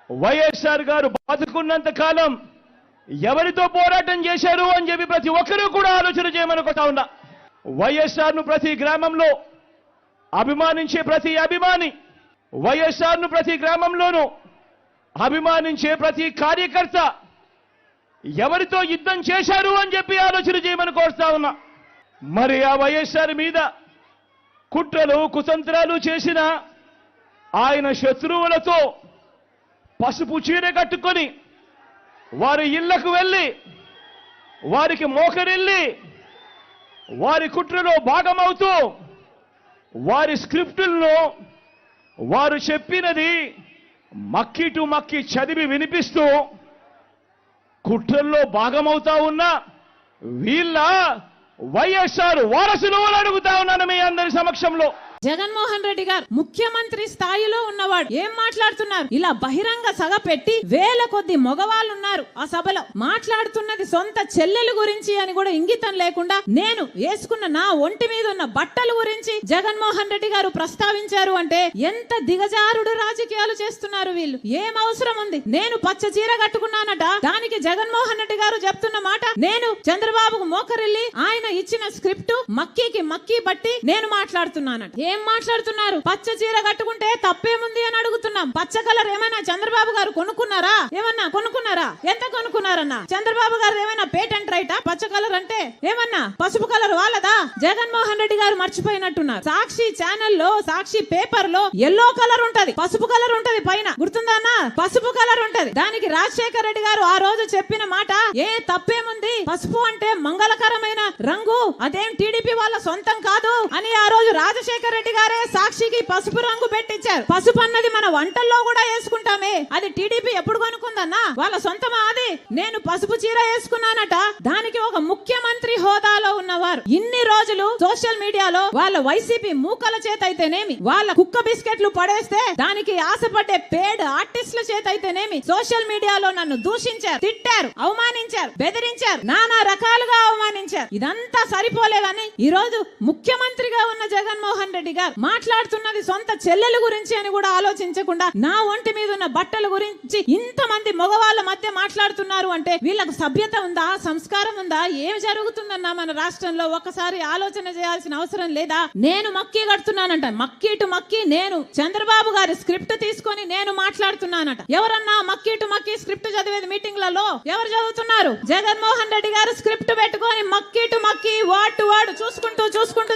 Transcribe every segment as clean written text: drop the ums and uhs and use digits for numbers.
వైఎస్ఆర్ గారు బతుకున్నంత కాలం ఎవరితో పోరాటం చేశారు అని చెప్పి ప్రతి ఒక్కరూ కూడా ఆలోచన చేయమని కోరుతా ఉన్నా. వైఎస్ఆర్ను ప్రతి గ్రామంలో అభిమానించే ప్రతి అభిమాని, వైఎస్ఆర్ను ప్రతి గ్రామంలోనూ అభిమానించే ప్రతి కార్యకర్త ఎవరితో యుద్ధం చేశారు అని చెప్పి ఆలోచన చేయమని కోరుతా ఉన్నా. మరి ఆ వైఎస్ఆర్ మీద కుట్రలు కుతంత్రాలు చేసిన ఆయన శత్రువులతో పసుపు చీర కట్టుకొని వారి ఇళ్లకు వెళ్ళి వారికి మోకరిల్లి వారి కుట్రలో భాగమవుతూ వారి స్క్రిప్టులను వారు చెప్పినది మక్కి టు మక్కి చదివి వినిపిస్తూ కుట్రల్లో భాగమవుతా ఉన్న వీళ్ళ వైఎస్ఆర్ వారసులు అని అడుగుతా ఉన్నాను మీ అందరి సమక్షంలో. జగన్మోహన్ రెడ్డి గారు ముఖ్యమంత్రి స్థాయిలో ఉన్నవాడు ఏం మాట్లాడుతున్నారు? ఇలా బహిరంగ సభ పెట్టి వేల కొద్ది మగవాళ్ళు ఉన్నారు ఆ సభలో. మాట్లాడుతున్నది సొంత చెల్లెలు గురించి అని కూడా ఇంగితం లేకుండా నేను వేసుకున్న నా ఒంటి మీద ఉన్న బట్టల గురించి జగన్మోహన్ రెడ్డి గారు ప్రస్తావించారు అంటే ఎంత దిగజారుడు రాజకీయాలు చేస్తున్నారు వీళ్ళు. ఏం అవసరం ఉంది? నేను పచ్చ చీర కట్టుకున్నానట, దానికి జగన్మోహన్ రెడ్డి గారు చెప్తున్న మాట నేను చంద్రబాబుకు మోకరిల్లి ఆయన ఇచ్చిన స్క్రిప్ట్ మక్కీకి మక్కీ బట్టి నేను మాట్లాడుతున్నానట. ఏం మాట్లాడుతున్నారు? పచ్చ చీర కట్టుకుంటే తప్పేముంది అని అడుగుతున్నాం. పచ్చ కలర్ ఏమైనా చంద్రబాబు గారు కొనుక్కున్నారా? ఏమన్నా కొనుక్కున్నారా? ఎంత కొనుక్కున్నారన్నా? చంద్రబాబు గారు ఏమైనా పేటెంట్ రైటా? పచ్చ కలర్ అంటే ఏమన్నా పసుపు కలర్ వాళ్ళదా? జగన్మోహన్ రెడ్డి గారు మర్చిపోయినట్టున్నారు. సాక్షి ఛానల్లో సాక్షి పేపర్ లో ఎల్లో కలర్ ఉంటది, పసుపు కలర్ ఉంటది, పైన గుర్తుందా అన్న? పసుపు కలర్ ఉంటది. దానికి రాజశేఖర రెడ్డి గారు ఆ రోజు చెప్పిన మాట ఏ తప్పేముంది? పసుపు అంటే మంగళకరమైన రంగు, అదేం టీడీపీ వాళ్ళ సొంతం కాదు అని ఆ రోజు రాజశేఖర రెడ్డి గారే సాక్షికి పసుపు రంగు పెట్టించారు. పసుపు అన్నది మన వంటల్లో కూడా వేసుకుంటామే, అది టీడీపీ ఎప్పుడు కొనుక్కుందన్నా? వాళ్ళ సొంతమా అది? నేను పసుపు చీర వేసుకున్నానట, దానికి ఒక ముఖ్యమంత్రి హోదాలో ఉన్నవారు ఇన్ని రోజులు సోషల్ మీడియాలో వాళ్ళ వైసీపీ మూకల చేత అయితేనేమి, వాళ్ళ కుక్క బిస్కెట్లు పడేస్తే దానికి ఆశపడ్డే పేడ్ ఆర్టిస్టుల చేత అయితేనేమి సోషల్ మీడియాలో నన్ను దూషించారు, తిట్టారు, అవమానించారు, బెదిరించారు, నానా రకాలుగా అవమానించారు. ఇదంతా సరిపోలేదని ఈ రోజు ముఖ్యమంత్రిగా ఉన్న జగన్మోహన్ రెడ్డి గారు మాట్లాడుతున్నది సొంత చెల్లెల గురించి అని కూడా ఆలోచించకుండా నా ఒంటి మీద ఉన్న బట్టల గురించి ఇంతమంది మగవాళ్ళ మధ్య మాట్లాడుతున్నారు అంటే వీళ్ళకు సభ్యత ఉందా? సంస్కారం ఉందా? ఏం జరుగుతుందన్నా మన రాష్ట్రంలో? ఒక్కసారి ఆలోచన చేయాల్సిన అవసరం లేదా? నేను మక్కీ కడుతున్నానంట, మక్కీ టు మక్కీ నేను చంద్రబాబు గారి స్క్రిప్ట్ తీసుకొని నేను మాట్లాడుతున్నానట. ఎవరన్నా మక్కీ టు మక్కీ స్క్రిప్ట్ చదివేది మీటింగ్లలో ఎవరు చదువుతున్నారు? జగన్మోహన్ రెడ్డి గారు స్క్రిప్ట్ పెట్టుకొని మక్కీ టు మక్కీ వర్డ్ టు వర్డ్ చూసుకుంటూ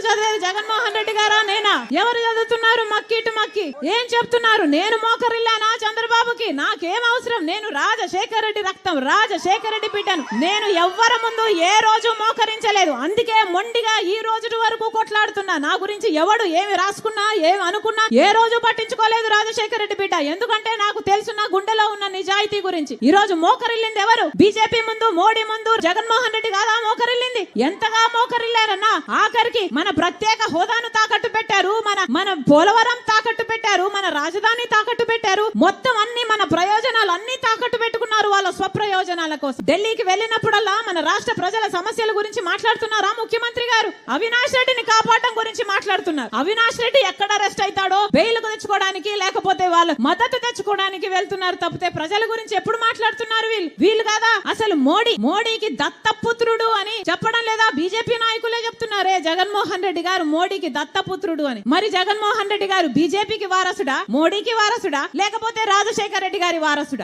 చదివేది జగన్మోహన్ రెడ్డి గారా నేనా? ఎవరు చదువుతున్నారు మక్కీ టు మక్కీ? ఏం చెప్తున్నారు? నేను మోకరిల్లానా చంద్రబాబుకి? నాకేం అవసరం? నేను రాజశేఖర రెడ్డి రక్తం, రాజశేఖర రెడ్డి బిడ్డను. నేను ఎవ్వరి ముందు ఏ రోజు మోకరించలేదు, అందుకే మొండిగా ఈ రోజు వరకు కొట్లాడుతున్నా. నా గురించి ఎవడు ఏమి రాసుకున్నా ఏమి అనుకున్నా ఏ రోజు పట్టించుకోలేదు రాజశేఖర రెడ్డి బిడ్డ. ఎందుకంటే నాకు తెలుసు నా గుండెలో ఉన్న నిజాయితీ గురించి. ఈ రోజు మోకరిల్లింది ఎవరు? బీజేపీ ముందు, మోడీ ముందు జగన్మోహన్ రెడ్డి కాదా మోకరిల్లింది? ఎంతగా మోకరిల్లారన్నా ఆఖరికి మన ప్రత్యేక హోదాను తాకట్టు పెట్టారు, మన పోలవరం తాకట్టు పెట్టారు, మన రాజధాని తాకట్టు పెట్టారు, మొత్తం అన్ని మన ప్రయోజనాలు అన్ని తాకట్టు పెట్టుకున్నారు వాళ్ళ స్వప్రయోజనాల కోసం. ఢిల్లీకి వెళ్ళినప్పుడల్లా మన రాష్ట్ర ప్రజల సమస్యల గురించి మాట్లాడుతున్నారా ముఖ్యమంత్రి గారు? అవినాష్ రెడ్డిని కాపాడడం గురించి మాట్లాడుతున్నారు. అవినాష్ రెడ్డి ఎక్కడ అరెస్ట్ అవుతాడో బెయిల్ తెచ్చుకోవడానికి లేకపోతే వాళ్ళ మద్దతు తెచ్చుకోవడానికి వెళ్తున్నారు తప్పితే ప్రజల గురించి ఎప్పుడు మాట్లాడుతున్నారు వీళ్ళు కాదా? అసలు మోడీకి దత్తపుత్రుడు అని చెప్పడం లేదా? బీజేపీ నాయకులే చెప్తున్నారే జగన్మోహన్ రెడ్డి గారు మోడీకి దత్తపుత్రుడు అని. మరి జగన్మోహన్ రెడ్డి గారు బీజేపీకి వారసుడా, మోడీకి వారసుడా, లేకపోతే రాజశేఖర రెడ్డి గారి వారసుడా?